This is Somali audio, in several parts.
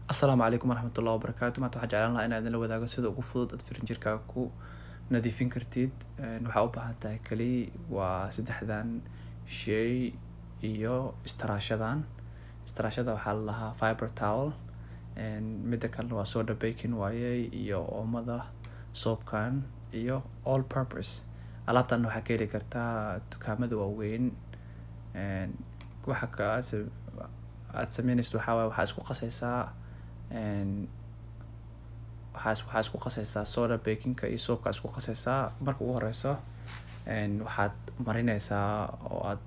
السلام عليكم ورحمة الله وبركاته. maanta waxaan jeclaan lahaa inaad la wadaago sida ugu fudud aad firinjeerkaaga ku nadiifin kartid. Waxaa u baahan tahay kaliya waa saddexdan shay iyo istiraashadan. Istiraashada waxaa la lahaa fiber towel, midda kale waa soda baking waaye iyo oomada soapkan iyo all purpose. Alaabtan waxaa ka heli kartaa dukaamada waaweyn. waxa aad sameynayso waxaa waaye waxaa isku qasaysaa soda bakingka iyo soapka isku qasaysaa. Marka ugu horeyso waxaad marinaysaa oo aad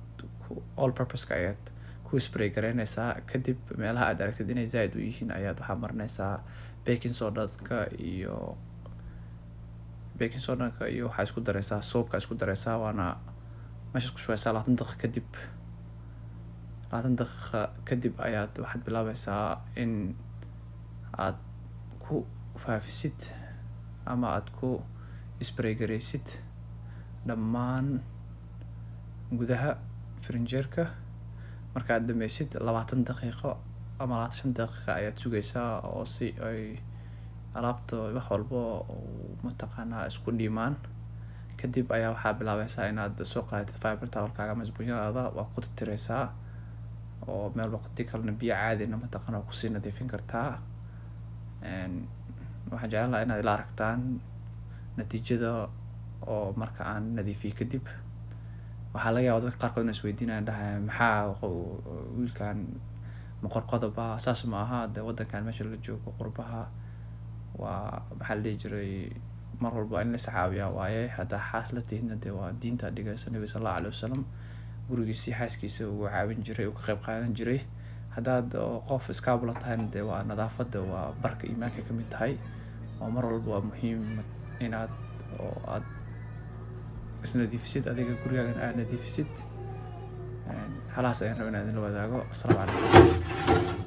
all purpose-ka ayaad ku spray gareynaysaa. Kadib meelaha aad aragtid inay zaid u yihiin ayaad waxaa marinaysaa baking soda-ka iyo waxaa isku daraysaa soapka isku daraysaa, waana meesha ku shubeysaa 20 daqiiqo kadib ayaad waxaad bilaabaysaa in aad ku faafisid ama aad ku spray gareysid dhammaan gudaha firinjeerka. Marka aad dhameysid 20 daqiiqo ama 25 daqiiqo ayaad sugaysaa oo si ay alaabta wax walbo mataqaanaa isku dhimaan. Kadib ayaa waxaa bilaabaysaa inaad soo qaadid fiber towel-kaaga ama isbuunyadaada waa ku tirtiraysaa oo meel waqti kalena biyo caadina mataqaanaa ku sii nadiifin kartaa. waxaan jeclaan lahaa inaad ila aragtaan natiijada oo marka aan nadiifiyo kadib. waxaa laga yaabaa dadka qaarkood inay isweydiinayaan dhahay maxaa wiilkan qodoba saas ma aha de wadankan meesha la joogo qurbaha waa maxaa la dhihi jiray mar walba in la iscaawiyaa waaye. haddaa xaas la tihidna de waa diinta dhigaysa nabiga sallallahu alayhi wasallam gurigiisii xaaskiisa uu caawin jiray uu ka qayb qaadan jiray. haddaad qof iskaabula tahayna de waa nadaafada waa barka iimaanka ka mid tahay oo mar walba waa muhiim inaad aad isnadiifisid adiga gurigaagana aad nadiifisid. halaas ayaan rabaa inaad la wadaago. Assalaamu calaykum.